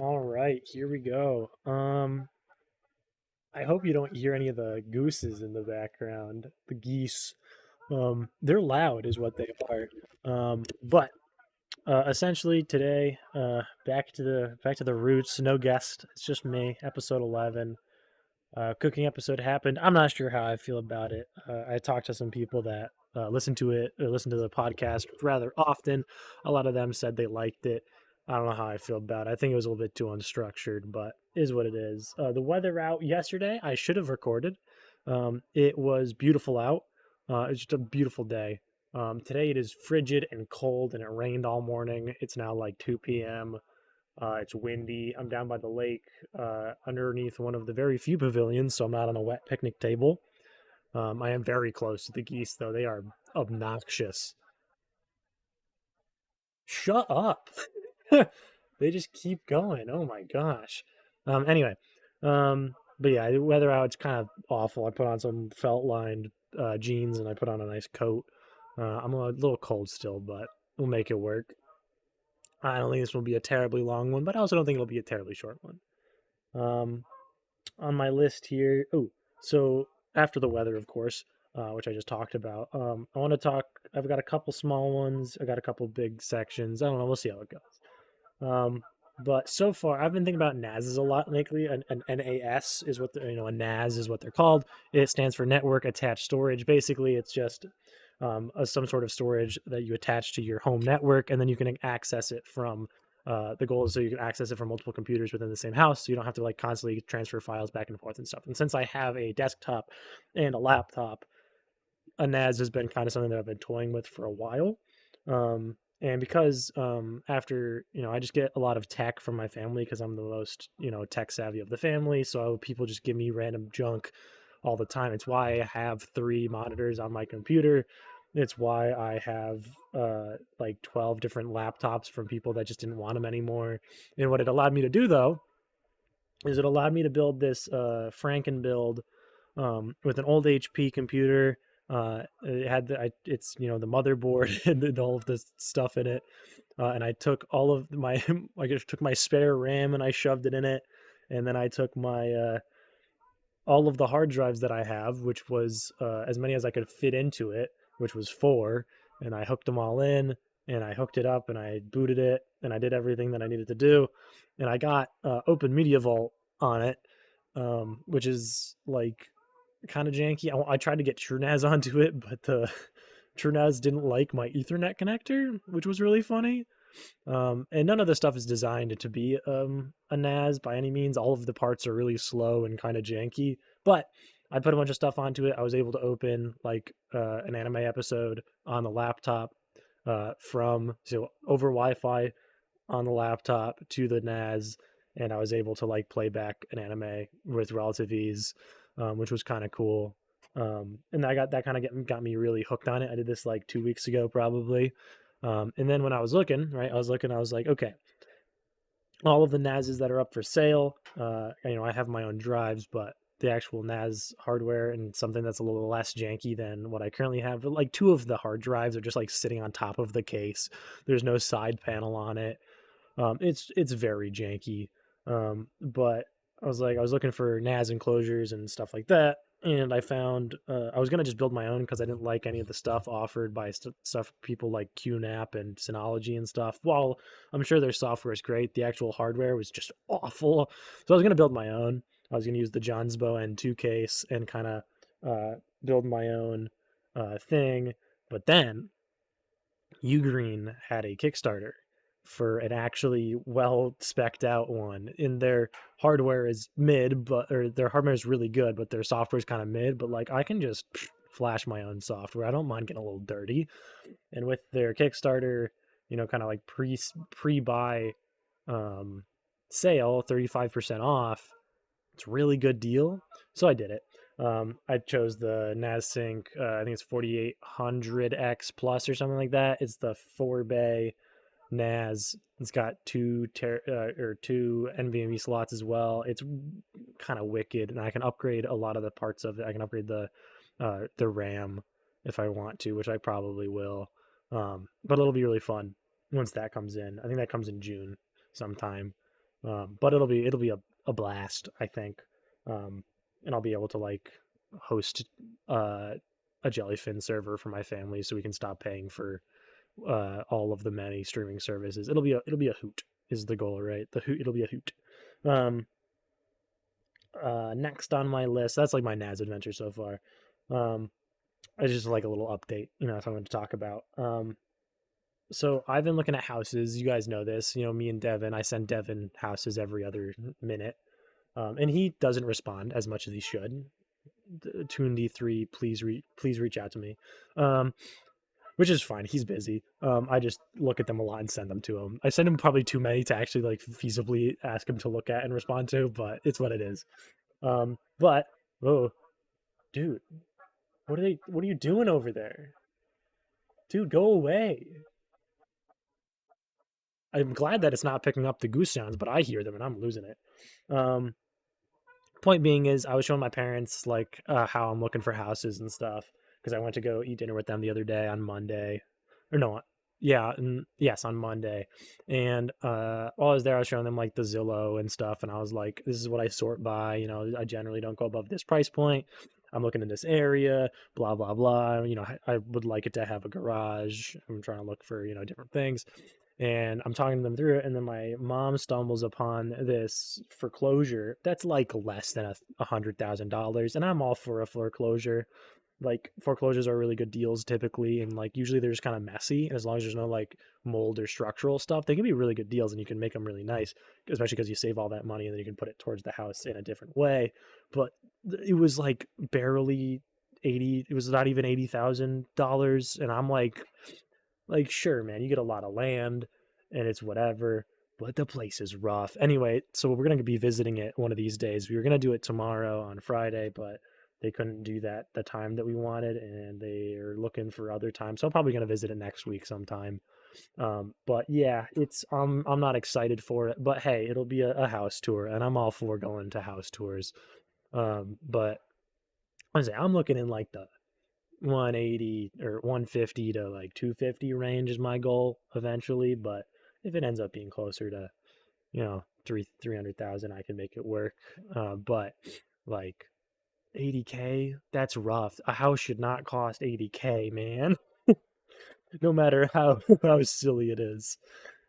All right, here we go. I hope you don't hear any of the gooses in the background. The geese. They're loud, is what they are. But essentially today, back to the roots. No guest. It's just me. Episode 11. Cooking episode happened. I'm not sure how I feel about it. I talked to some people that listen to it or listen to the podcast rather often. A lot of them said they liked it. I don't know how I feel about it. I think it was a little bit too unstructured, but is what it is. The weather out yesterday, I should have recorded. It was beautiful out. It's just a beautiful day. Today it is frigid and cold, and it rained all morning. It's now like 2 p.m. It's windy. I'm down by the lake, underneath one of the very few pavilions, so I'm not on a wet picnic table. I am very close to the geese, though. They are obnoxious. Shut up. They just keep going. Oh my gosh. Anyway, but yeah, the weather out, it's kind of awful. I put on some felt lined jeans and I put on a nice coat. I'm a little cold still, but we'll make it work. I don't think this will be a terribly long one, but I also don't think it'll be a terribly short one. Um, on my list here. Oh, so after the weather, of course, which I just talked about. I want to talk. I've got a couple small ones. I got a couple big sections. I don't know. We'll see how it goes. But so far, I've been thinking about NASs a lot lately. An NAS is what a NAS is what they're called. It stands for Network Attached Storage. Basically, it's just some sort of storage that you attach to your home network, and then you can access it from. The goal is so you can access it from multiple computers within the same house, so you don't have to like constantly transfer files back and forth and stuff. And since I have a desktop and a laptop, a NAS has been kind of something that I've been toying with for a while. And because after I just get a lot of tech from my family because I'm the most tech savvy of the family, so people just give me random junk all the time. It's why I have three monitors on my computer. It's why I have like 12 different laptops from people that just didn't want them anymore. And what it allowed me to do though is it allowed me to build this Franken build with an old HP computer. It had it's the motherboard and all of this stuff in it, and I took all of my I just took my spare RAM and I shoved it in it, and then I took my all of the hard drives that I have, which was as many as I could fit into it, which was four, and I hooked them all in, and I hooked it up, and I booted it, and I did everything that I needed to do, and I got Open Media Vault on it, which is like kind of janky. I tried to get TrueNAS onto it, but the TrueNAS didn't like my Ethernet connector, which was really funny. And none of the stuff is designed to be a NAS by any means. All of the parts are really slow and kind of janky. But I put a bunch of stuff onto it. I was able to open like an anime episode on the laptop from over Wi-Fi on the laptop to the NAS, and I was able to like play back an anime with relative ease, which was kind of cool. And I got that kind of got me really hooked on it. I did this like 2 weeks ago, probably. And then when I was looking, right, I was like, okay, all of the NASs that are up for sale, I have my own drives, but the actual NAS hardware and something that's a little less janky than what I currently have. Like two of the hard drives are just like sitting on top of the case. There's no side panel on it. It's very janky. But I was looking for NAS enclosures and stuff like that, and I found I was gonna just build my own because I didn't like any of the stuff offered by stuff people like QNAP and Synology and stuff. While I'm sure their software is great, the actual hardware was just awful. So I was gonna build my own. I was gonna use the Johnsbo N2 case and kind of build my own thing. But then Ugreen had a Kickstarter for an actually well specced out one. And their hardware is mid, but or their hardware is really good, but their software is kind of mid. But like I can just flash my own software. I don't mind getting a little dirty. And with their Kickstarter, kind of like pre buy um, sale, 35% off. It's a really good deal. So I did it. I chose the NASync. I think it's 4800X plus or something like that. It's the 4-bay NAS. It's got two NVMe slots as well. It's kind of wicked, and I can upgrade a lot of the parts of it. I can upgrade the RAM if I want to, which I probably will. But it'll be really fun once that comes in. I think that comes in June sometime. But it'll be a blast, I think. And I'll be able to like host uh, a Jellyfin server for my family, so we can stop paying for all of the many streaming services. It'll be a hoot is the goal, right? The hoot it'll be a hoot. Um, Next on my list, that's like my NAS adventure so far. Um, I just like a little update, something to talk about. So I've been looking at houses. You guys know this. Me and Devin. I send Devin houses every other minute, and he doesn't respond as much as he should. Tune D3, please reach out to me. Um, which is fine. He's busy. I just look at them a lot and send them to him. I send him probably too many to actually like feasibly ask him to look at and respond to, but it's what it is. But oh, dude, what are you doing over there? Dude, go away. I'm glad that it's not picking up the goose sounds, but I hear them and I'm losing it. Um, Point being is I was showing my parents like how I'm looking for houses and stuff because I went to go eat dinner with them the other day on Monday, or no, yeah, yes, on Monday, and while I was there, I was showing them like the Zillow and stuff, and I was like, this is what I sort by. I generally don't go above this price point. I'm looking in this area, blah blah blah. I would like it to have a garage. I'm trying to look for different things, and I'm talking to them through it, and then my mom stumbles upon this foreclosure that's like less than $100,000, and I'm all for a foreclosure. Like foreclosures are really good deals typically, and like usually they're just kind of messy, and as long as there's no like mold or structural stuff, they can be really good deals, and you can make them really nice, especially because you save all that money and then you can put it towards the house in a different way. But it was like barely 80. It was not even $80,000, and I'm like, sure, man, you get a lot of land and it's whatever, but the place is rough. Anyway, so we're going to be visiting it one of these days. We were going to do it tomorrow on Friday, but they couldn't do that the time that we wanted, and they are looking for other time. So I'm probably going to visit it next week sometime. But yeah, I'm not excited for it, but hey, it'll be a house tour, and I'm all for going to house tours. But I'm looking in like the 180 or 150 to like 250 range is my goal eventually. But if it ends up being closer to, 300,000, I can make it work. But like 80K, that's rough. A house should not cost 80K, man. No matter how how silly it is.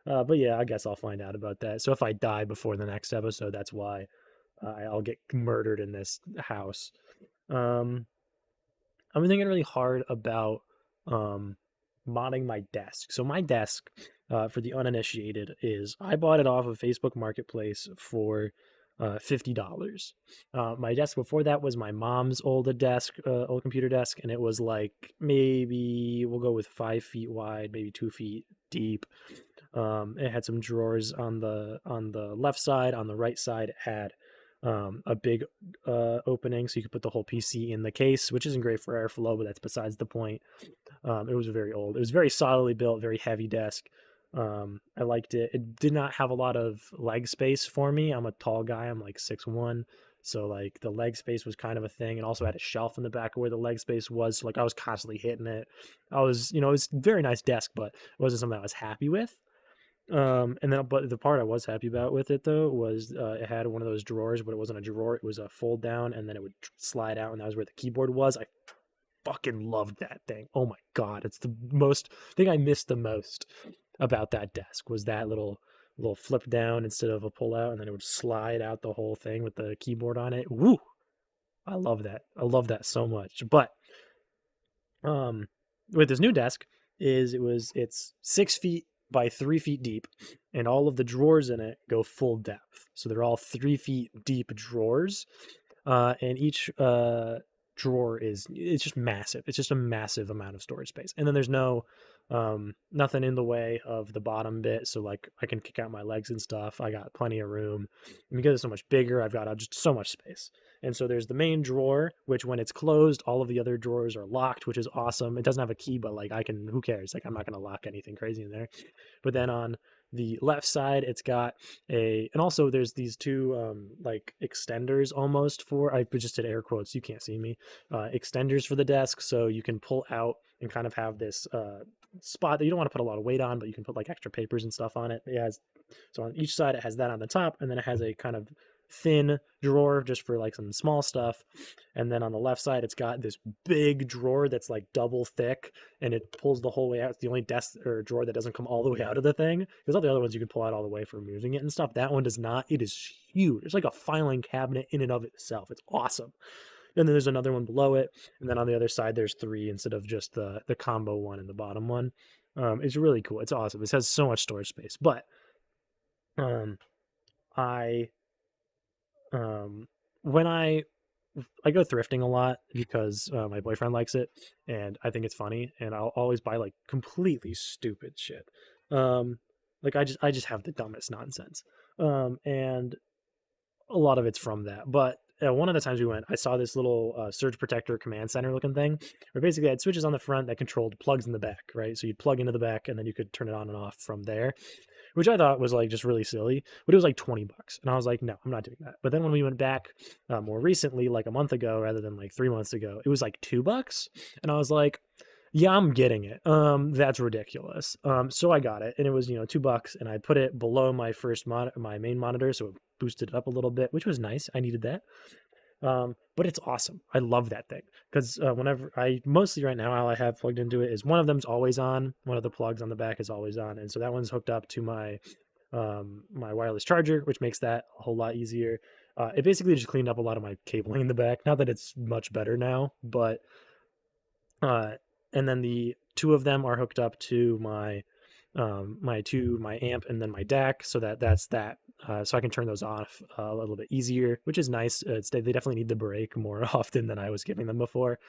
But yeah, I guess I'll find out about that. So if I die before the next episode, that's why I'll get murdered in this house. Um, I'm thinking really hard about um, modding my desk. So my desk, for the uninitiated, is I bought it off of Facebook Marketplace for $50. My desk before that was my mom's old computer desk, and it was like maybe we'll go with 5 feet wide, maybe 2 feet deep. It had some drawers on the left side. On the right side, it had a big opening so you could put the whole PC in the case, which isn't great for airflow, but that's besides the point. It was very old. It was very solidly built, very heavy desk. I liked it. It did not have a lot of leg space for me. I'm a tall guy. I'm like 6'1". So like the leg space was kind of a thing, and also had a shelf in the back where the leg space was. So like I was constantly hitting it. It was a very nice desk, but it wasn't something I was happy with. And then, but the part I was happy about with it though was it had one of those drawers, but it wasn't a drawer. It was a fold down, and then it would slide out, and that was where the keyboard was. I fucking loved that thing. Oh my god, it's the most thing I missed the most about that desk was that little flip down instead of a pull out, and then it would slide out the whole thing with the keyboard on it. Woo! I love that. I love that so much. But um, with this new desk it's 6 feet by 3 feet deep, and all of the drawers in it go full depth. So they're all 3 feet deep drawers, and each drawer it's just massive. It's just a massive amount of storage space, and then there's nothing in the way of the bottom bit, so like I can kick out my legs and stuff. I got plenty of room, and because it's so much bigger, I've got just so much space. And so there's the main drawer, which when it's closed, all of the other drawers are locked, which is awesome. It doesn't have a key, but like I can, who cares? Like I'm not going to lock anything crazy in there. But then on the left side, it's got and also there's these two like extenders almost for, I just did air quotes, you can't see me, extenders for the desk. So you can pull out and kind of have this spot that you don't want to put a lot of weight on, but you can put like extra papers and stuff on it. It has, so on each side it has that on the top, and then it has a kind of thin drawer just for like some small stuff. And then on the left side, it's got this big drawer that's like double thick, and it pulls the whole way out. It's the only desk or drawer that doesn't come all the way out of the thing, because all the other ones you can pull out all the way for moving it and stuff. That one does not. It is huge. It's like a filing cabinet in and of itself. It's awesome. And then there's another one below it, and then on the other side there's three instead of just the combo one in the bottom one. It's really cool. It's awesome. It has so much storage space. But um, I when I go thrifting a lot because my boyfriend likes it, and I think it's funny, and I'll always buy like completely stupid shit. Um, like I just have the dumbest nonsense, and a lot of it's from that. But one of the times we went, I saw this little surge protector command center looking thing, where basically it had switches on the front that controlled plugs in the back, right? So you'd plug into the back, and then you could turn it on and off from there, which I thought was like just really silly, but it was like $20. And I was like, no, I'm not doing that. But then when we went back more recently, like a month ago, rather than like 3 months ago, it was like $2. And I was like, yeah, I'm getting it. That's ridiculous. So I got it, and it was, $2, and I put it below my my main monitor. So it boosted it up a little bit, which was nice. I needed that. But it's awesome. I love that thing because whenever mostly right now, all I have plugged into it is one of them's always on. One of the plugs on the back is always on. And so that one's hooked up to my wireless charger, which makes that a whole lot easier. It basically just cleaned up a lot of my cabling in the back. Not that it's much better now, but, uh, and then the two of them are hooked up to my amp and then my DAC, so that's that. So I can turn those off a little bit easier, which is nice. They definitely need the break more often than I was giving them before.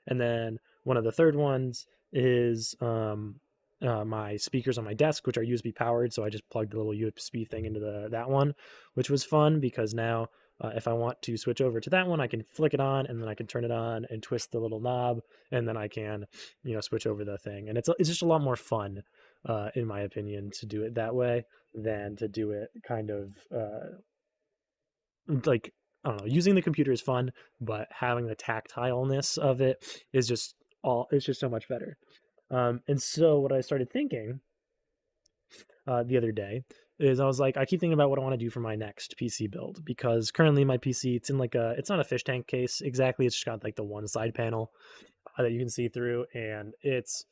And then one of the third ones is my speakers on my desk, which are USB powered. So I just plugged the little USB thing into that one, which was fun because now if I want to switch over to that one, I can flick it on, and then I can turn it on and twist the little knob, and then I can switch over the thing. And it's just a lot more fun, in my opinion, to do it that way than to do it kind of like, I don't know. Using the computer is fun, but having the tactileness of it is just it's just so much better. And so what I started thinking the other day is I was like, I keep thinking about what I want to do for my next PC build, because currently my PC, it's in like it's not a fish tank case exactly. It's just got like the one side panel that you can see through, and it's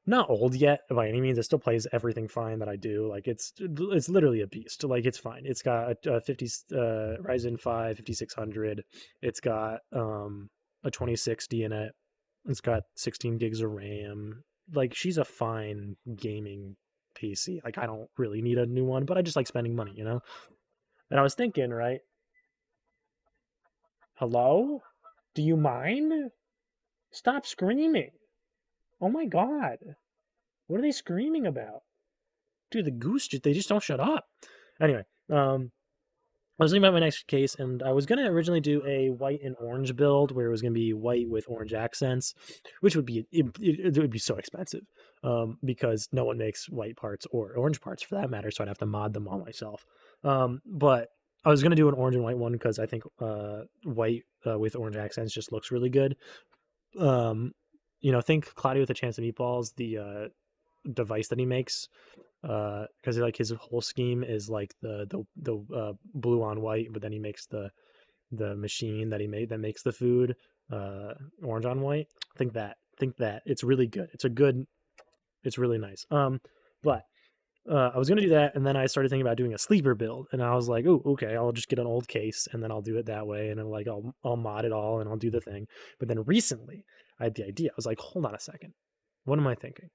not old yet by any means. It still plays everything fine that I do. Like it's literally a beast. Like it's fine. It's got a 50 Ryzen 5 5600. It's got a 2060 in it. It's got 16 gigs of RAM. Like she's a fine gaming PC. Like I don't really need a new one, but I just like spending money, you know? And I was thinking, right? Hello? Do you mind? Stop screaming. Oh my god. What are they screaming about? Dude, the goose, they just don't shut up. Anyway, I was thinking about my next case, and I was going to originally do a white and orange build where it was going to be white with orange accents, which would be, it would be so expensive, because no one makes white parts or orange parts for that matter, so I'd have to mod them all myself. But I was going to do an orange and white one because I think white with orange accents just looks really good. Think Cloudy with a Chance of Meatballs, the device that he makes, because like his whole scheme is like the blue on white, but then he makes the machine that he made that makes the food orange on white. Think that it's really good. It's really nice. But I was gonna do that, and then I started thinking about doing a sleeper build, and I was like, oh, okay, I'll just get an old case, and then I'll do it that way, and then like I'll mod it all, and I'll do the thing. But then recently, I had the idea. I was like, hold on a second, what am I thinking?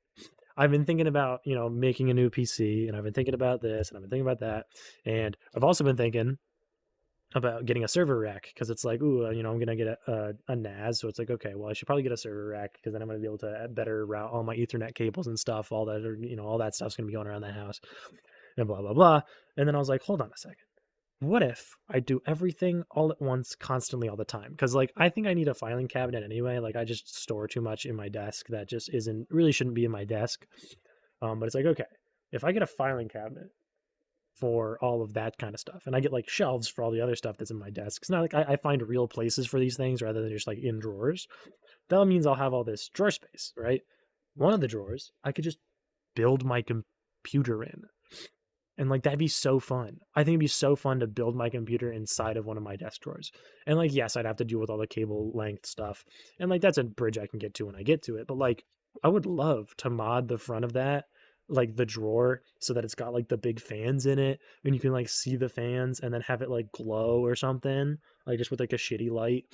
I've been thinking about making a new PC, and I've been thinking about this, and I've been thinking about that, and I've also been thinking about getting a server rack, because it's like, ooh, I'm gonna get a NAS, so it's like, okay, well, I should probably get a server rack, because then I'm gonna be able to better route all my Ethernet cables and stuff, all that, or all that stuff's gonna be going around the house, and blah blah blah. And then I was like, hold on a second, what if I do everything all at once, constantly, all the time? Because like I think I need a filing cabinet anyway. Like I just store too much in my desk that just really shouldn't be in my desk. But it's like, okay, if I get a filing cabinet for all of that kind of stuff, and I get like shelves for all the other stuff that's in my desk, it's not like I find real places for these things rather than just like in drawers. That means I'll have all this drawer space, right? one of the drawers I could just build my computer in. And like that'd be so fun. I think it'd be so fun to build my computer inside of one of my desk drawers. And like, yes, I'd have to deal with all the cable length stuff. And like that's a bridge I can get to when I get to it. But like I would love to mod the front of that, like the drawer, so that it's got like the big fans in it and you can like see the fans and then have it like glow or something, like just with like a shitty light.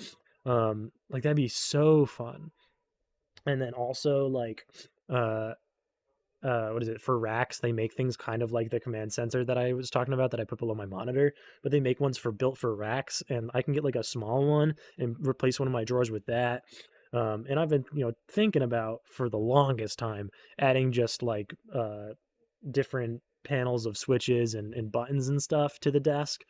Like that'd be so fun. And then also like uh what is it, for racks, they make things kind of like the command center that I was talking about that I put below my monitor, but they make ones for built for racks, and I can get like a small one and replace one of my drawers with that. And I've been, thinking about for the longest time adding just like different panels of switches and buttons and stuff to the desk.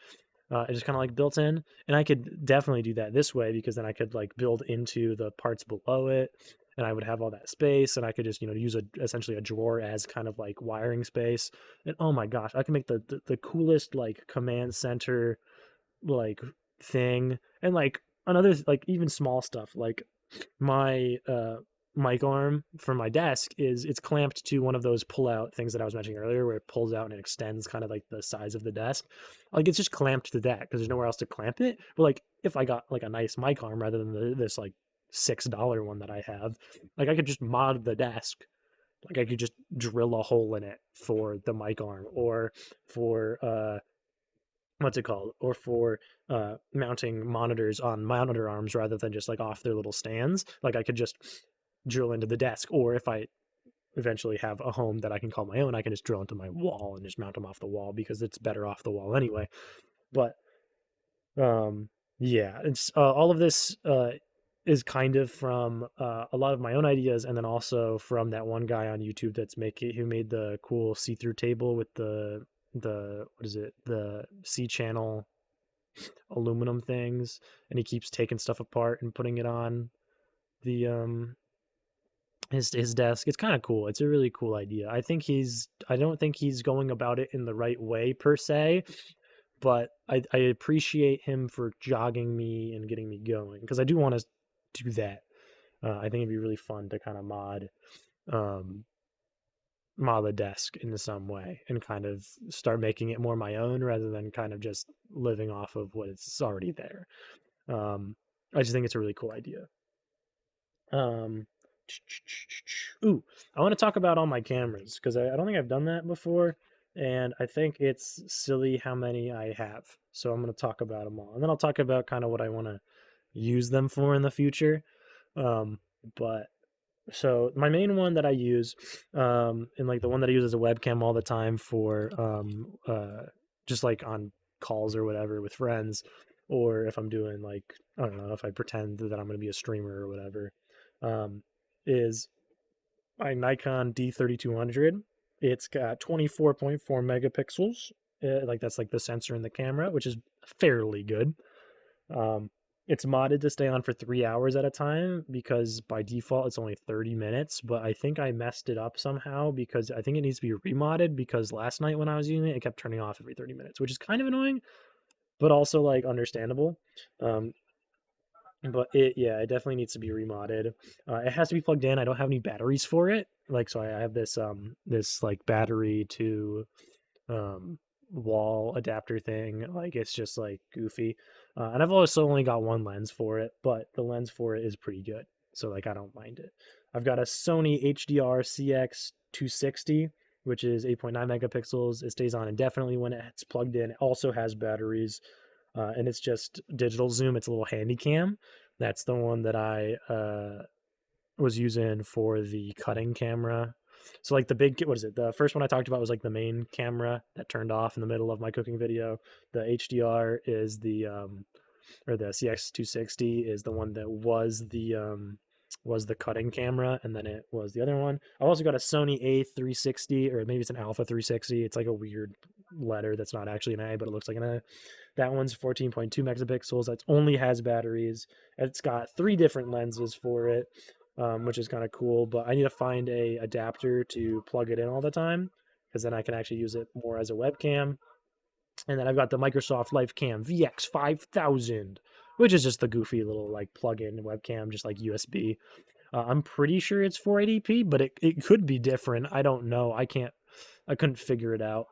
It's just kind of like built in, and I could definitely do that this way because then I could like build into the parts below it, and I would have all that space, and I could just use essentially a drawer as kind of like wiring space. And oh my gosh, I can make the coolest like command center like thing, and like another like even small stuff like my mic arm for my desk it's clamped to one of those pull out things that I was mentioning earlier where it pulls out and it extends kind of like the size of the desk. Like it's just clamped to that because there's nowhere else to clamp it. But like if I got like a nice mic arm rather than this like $6 one that I have, like I could just mod the desk. Like I could just drill a hole in it for the mic arm, or for what's it called, or for mounting monitors on monitor arms rather than just like off their little stands. Like I could just drill into the desk, or if I eventually have a home that I can call my own, I can just drill into my wall and just mount them off the wall because it's better off the wall anyway. But yeah, it's all of this is kind of from a lot of my own ideas, and then also from that one guy on YouTube who made the cool see-through table with the what is it, the C channel aluminum things, and he keeps taking stuff apart and putting it on the his desk. It's kind of cool. It's a really cool idea. I don't think he's going about it in the right way per se, but I appreciate him for jogging me and getting me going because I do want to do that. I think it'd be really fun to kind of um, mod the desk in some way and kind of start making it more my own rather than kind of just living off of what is already there. I just think it's a really cool idea. Um, ooh, I want to talk about all my cameras because I don't think I've done that before, and I think it's silly how many I have. So I'm going to talk about them all, and then I'll talk about kind of what I want to use them for in the future. Um, but so my main one that I use, and like the one that I use as a webcam all the time for just like on calls or whatever with friends, or if I'm doing like, I don't know, if I pretend that I'm going to be a streamer or whatever, um, is my Nikon D3200. It's got 24.4 megapixels. Like that's like the sensor in the camera, which is fairly good. Um, it's modded to stay on for 3 hours at a time because by default it's only 30 minutes. But I think I messed it up somehow because I think it needs to be remodded because last night when I was using it, it kept turning off every 30 minutes, which is kind of annoying, but also like understandable. Um, but yeah, it definitely needs to be remodded. It has to be plugged in. I don't have any batteries for it. Like, so I have this like battery to wall adapter thing. Like, it's just like goofy. And I've also only got one lens for it, but the lens for it is pretty good. So like, I don't mind it. I've got a Sony HDR CX260, which is 8.9 megapixels. It stays on indefinitely when it's plugged in. It also has batteries, and it's just digital zoom. It's a little handy cam. That's the one that I was using for the cutting camera. So like the big, what is it? The first one I talked about was like the main camera that turned off in the middle of my cooking video. The HDR is or the CX260 is the one that was the cutting camera, and then it was the other one. I've also got a Sony A360, or maybe it's an Alpha 360. It's like a weird letter that's not actually an A, but it looks like an A. That one's 14.2 megapixels. That only has batteries. It's got 3 different lenses for it, which is kind of cool. But I need to find a adapter to plug it in all the time because then I can actually use it more as a webcam. And then I've got the Microsoft LifeCam VX5000, which is just the goofy little like plug-in webcam, just like USB. I'm pretty sure it's 480p, but it could be different. I don't know. I couldn't figure it out.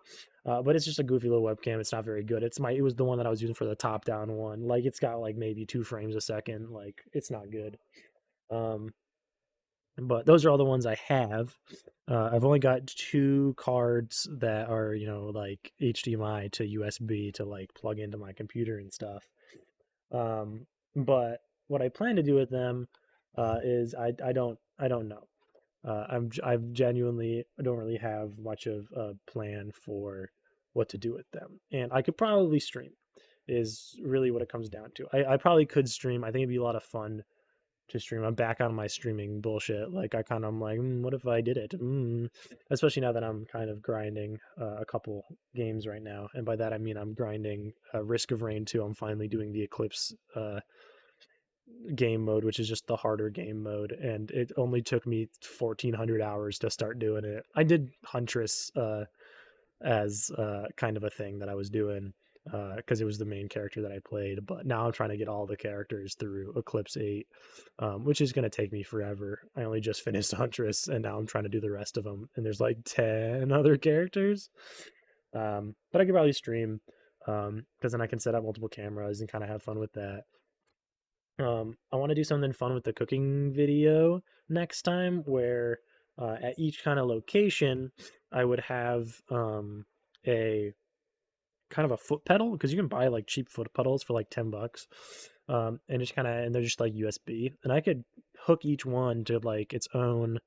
But it's just a goofy little webcam. It's not very good. It was the one that I was using for the top down one. Like it's got like maybe 2 frames a second. Like it's not good. Um, but those are all the ones I have. I've only got 2 cards that are, like HDMI to USB to like plug into my computer and stuff. But what I plan to do with them is I don't know. I've genuinely don't really have much of a plan for what to do with them, and I could probably stream. Is really what it comes down to. I probably could stream. I think it'd be a lot of fun to stream. I'm back on my streaming bullshit. Like I'm like, what if I did it? Especially now that I'm kind of grinding a couple games right now, and by that I mean I'm grinding Risk of Rain 2. I'm finally doing the Eclipse game mode, which is just the harder game mode, and it only took me 1,400 hours to start doing it. I did Huntress as kind of a thing that I was doing because it was the main character that I played. But now I'm trying to get all the characters through Eclipse 8, which is going to take me forever. I only just finished Huntress, and now I'm trying to do the rest of them. And there's like 10 other characters. But I could probably stream because then I can set up multiple cameras and kind of have fun with that. I want to do something fun with the cooking video next time where at each kind of location I would have a kind of a foot pedal because you can buy like cheap foot pedals for like $10. And just kind of, and they're just like USB, and I could hook each one to like its own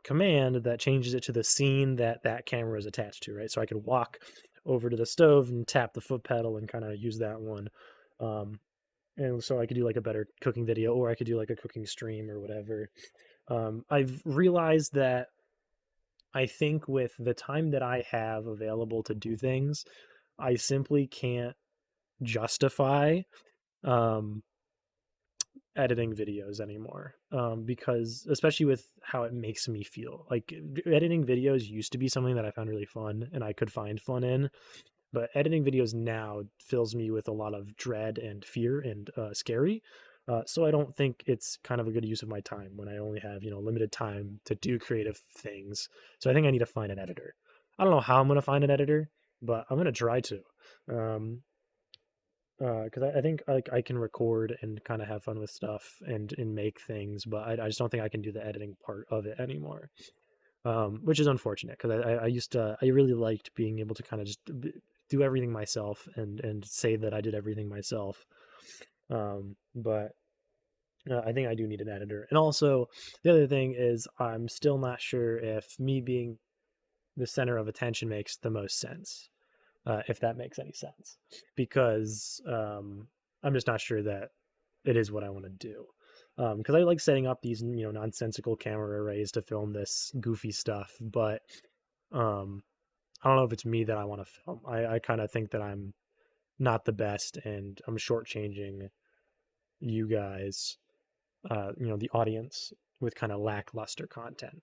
command that changes it to the scene that that camera is attached to, right? So I could walk over to the stove and tap the foot pedal and kind of use that one. Um, and so I could do like a better cooking video, or I could do like a cooking stream or whatever. I've realized that I think with the time that I have available to do things, I simply can't justify um, editing videos anymore because especially with how it makes me feel like editing videos used to be something that I found really fun and I could find fun in, but editing videos now fills me with a lot of dread and fear and scary. So I don't think it's kind of a good use of my time when I only have limited time to do creative things. So I think I need to find an editor. I don't know how I'm going to find an editor, but I'm going to try to. Um, because I think like I can record and kind of have fun with stuff and make things, but I just don't think I can do the editing part of it anymore. Which is unfortunate because I used to I really liked being able to kind of just do everything myself and say that I did everything myself. But I think I do need an editor, and also the other thing is I'm still not sure if me being the center of attention makes the most sense, if that makes any sense, because I'm just not sure that it is what I want to do. Because I like setting up these nonsensical camera arrays to film this goofy stuff, but um, I don't know if it's me that I want to film. I kind of think that I'm not the best, and I'm shortchanging you guys, the audience, with kind of lackluster content.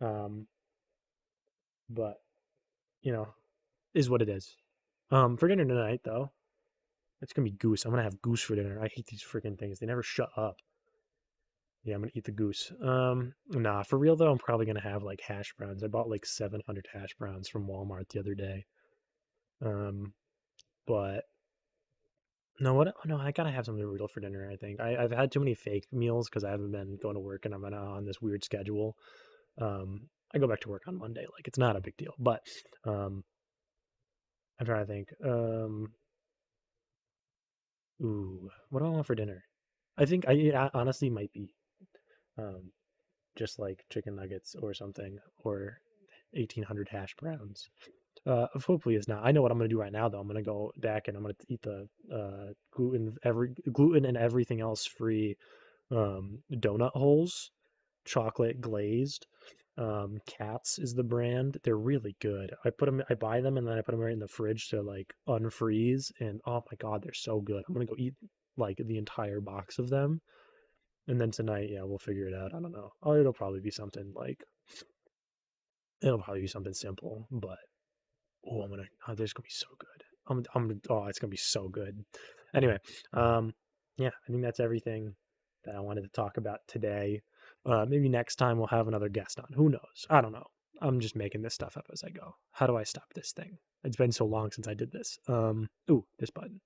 Um, but you know, is what it is. For dinner tonight, though, it's gonna be goose. I'm gonna have goose for dinner. I hate these freaking things. They never shut up. Yeah, I'm gonna eat the goose. Nah, for real though, I'm probably gonna have like hash browns. I bought like 700 hash browns from Walmart the other day. Um, but no, what? No, I gotta have something real for dinner. I think I've had too many fake meals because I haven't been going to work and I'm on this weird schedule. I go back to work on Monday. Like it's not a big deal, but um, I'm trying to think. Ooh, what do I want for dinner? I think it honestly might be um just like chicken nuggets or something, or 1,800 hash browns. Hopefully it's not. I know what I'm gonna do right now though. I'm gonna go back and I'm gonna eat the gluten and everything else free donut holes, chocolate glazed. Cats is the brand. They're really good. I buy them and then I put them right in the fridge to like unfreeze, and oh my god, they're so good. I'm gonna go eat like the entire box of them, and then tonight, yeah, we'll figure it out. I don't know. Oh, it'll probably be something simple, but there's gonna be so good. Oh, it's gonna be so good. Anyway, yeah, I think that's everything that I wanted to talk about today. Maybe next time we'll have another guest on. Who knows? I don't know. I'm just making this stuff up as I go. How do I stop this thing? It's been so long since I did this. Ooh, this button.